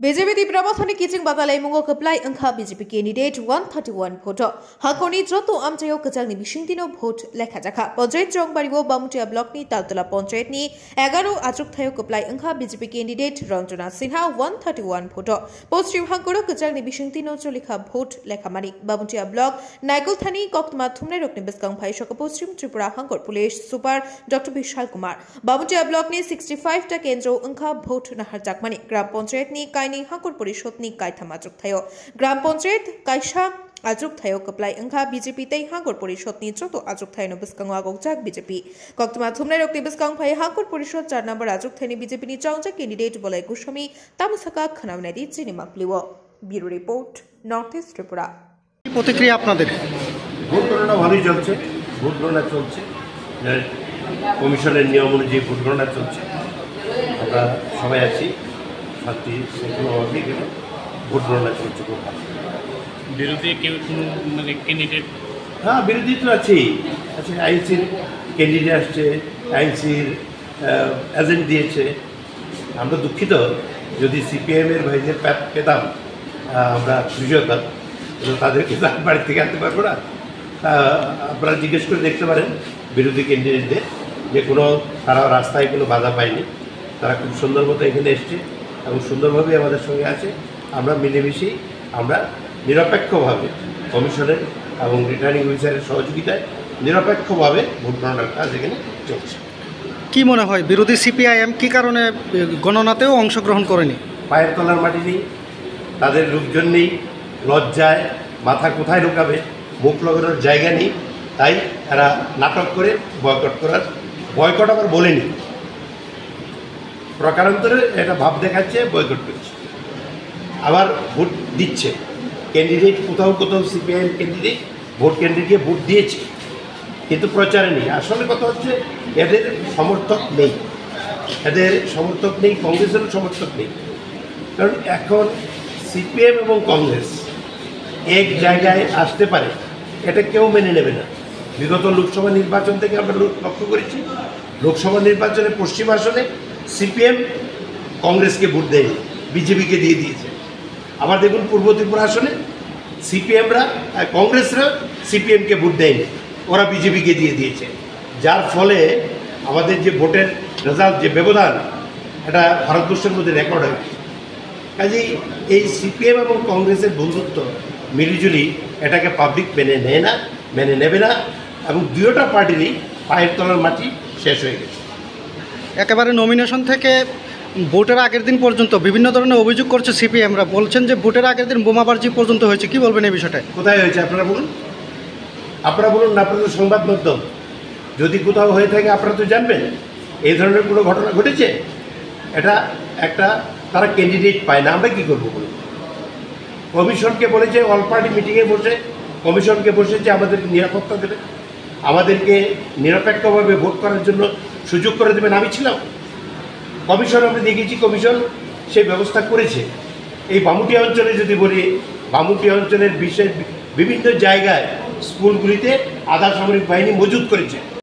BJP di Brahmathani Kitching Batalay Mungo Kaplai Angka BJP candidate 131 vote. Hakoni Joto Amchayo Kachang ni Bishintino vote Lekajaka. Panchayat Chongbaribo Bamutia Block ni Taltala Panchayat ni 11 Achuk Thayo Kaplai Angka BJP candidate Ranjana Sinha 131 vote. Postrim Hankoro Kachang ni Bishintino Cholika vote Lekamani. Bamutia Block Naikul Thani Koktma Thumne Rokni Biskang Pai Shoka Postrim Tripura Hankor Police Super Dr. Bishal Kumar. Bamutia Block ni 65 ta Kendro Angka vote Naharjakmani. Gram Panchayat ni Hankor Porishot ni Kaitham Achuk Thayo. Gram Panchayat Kaisha Achuk Thayo Kaplai Angka BJP Tay Hankor Porishot ni Choto Achuk Thayo no Biskangwa Gokjak BJP. Koktuma Thumne Rokni Biskang Pai Hankor Porishot 4 number Achuk Thani BJP ni Chongja candidate Bolai Goswami Tamusaka Khanavnadi Chinimak Liwo. Bureau Report Northeast Tripura. প্রতিক্রিয়া আপনাদের vote গণনা ভালোই চলছে vote গণনা চলছে কমিশনের নিয়ম অনুযায়ী ভোট গণনা চলছে আমরা সবাই আছি শান্তি শৃঙ্খলাভাবে এখানে ভোট গণনা চলছে বিরোধী কেউ কোনো মানে ক্যান্ডিডেট হ্যাঁ বিরোধী তো আছেই আচ্ছা আইএনসির ক্যান্ডিডেট আসছে আইএনসির এজেন্ট দিয়েছে আমরা দুঃখিত যদি সিপিএমের ভাইদের পেতাম আমরা খুশি হতাম তাদেরকে বাড়ি থেকে আনতে পারবো না আপনারা জিজ্ঞেস করে দেখতে পারেন বিরোধী ক্যান্ডিডেটদের যে কোনো তারা রাস্তায় কোনো বাধা পায়নি তারা খুব সুন্দর মতো এখানে এসছে এবং সুন্দরভাবে আমাদের সঙ্গে আছে আমরা মিলেমিশেই আমরা নিরপেক্ষভাবে কমিশনের এবং রিটার্নিং অফিসারের সহযোগিতায় নিরপেক্ষভাবে ভোট গণনার কাজ এখানে চলছে কি মনে হয় বিরোধী সিপিআইএম কি কারণে গণনাতেও অংশগ্রহণ করেনি পায়ের তলার মাটি নেই তাদের লোকজন নেই লজ্জায় মাথা কোথায় ঢোকাবে মুখ লাগানোর জায়গা নেই তাই এরা নাটক করে বয়কট আবার বলেনি প্রকারান্তরে এটা ভাব দেখাচ্ছে বয়কট করছে আবার ভোট দিচ্ছে ক্যান্ডিডেট কোথাও কোথাও সিপিআইএম ক্যান্ডিডেট ভোট কেন্দ্রে ভোট দিয়েছে কিন্তু প্রচারে নেই আসলে কথা হচ্ছে এদের সমর্থক নেই কংগ্রেসেরও সমর্থক নেই কারণ এখন সিপিএম এবং কংগ্রেস এক জায়গায় আসতে পারে এটা কেউ মেনে নেবে না বিগত লোকসভা নির্বাচন থেকে আমরা লক্ষ্য করেছি লোকসভা নির্বাচনে পশ্চিম আসনে সিপিএম কংগ্রেসকে ভোট দেয়নি বিজেপিকে দিয়ে দিয়েছে আবার দেখুন পূর্ব ত্রিপুরা আসনে সিপিএমরা কংগ্রেসরা সিপিএমকে ভোট দেয়নি ওরা বিজেপিকে দিয়ে দিয়েছে যার ফলে আমাদের যে ভোটের রেজাল্ট যে ব্যবধান এটা ভারতবর্ষের মধ্যে রেকর্ড হয়ে গেছে কাজেই এই সিপিএম এবং কংগ্রেসের বন্ধুত্ব মিলিজুলি এটাকে পাবলিক মেনে নেবে না এবং দুইটা পার্টিরই পায়ের তলার মাটি শেষ হয়ে গেছে একেবারে নমিনেশন থেকে ভোটের আগের দিন পর্যন্ত বিভিন্ন ধরনের অভিযোগ করছে সিপিএমরা বলছেন যে ভোটের আগের দিন বোমাবাজি পর্যন্ত হয়েছে কি বলবেন এই বিষয়টা কোথায় হয়েছে আপনারা বলুন না আপনাদের সংবাদ মাধ্যম যদি কোথাও হয়ে থাকে আপনারা তো জানবেন এই ধরনের কোনো ঘটনা ঘটেছে এটা একটা তারা ক্যান্ডিডেট পায় না আমরা কী করবো বলুন কমিশনকে বলেছে অল পার্টি মিটিংয়ে বসে কমিশনকে বসেছে আমাদেরকে নিরাপত্তা দেবে আমাদেরকে নিরপেক্ষভাবে ভোট করার জন্য সুযোগ করে দেবেন আমি ছিলাম কমিশন আমরা দেখেছি কমিশন সেই ব্যবস্থা করেছে এই বামুটিয়া অঞ্চলে যদি বলি বামুটিয়া অঞ্চলের বিশেষ বিভিন্ন জায়গায় স্কুলগুলিতে আধা সামরিক বাহিনী মজুত করেছে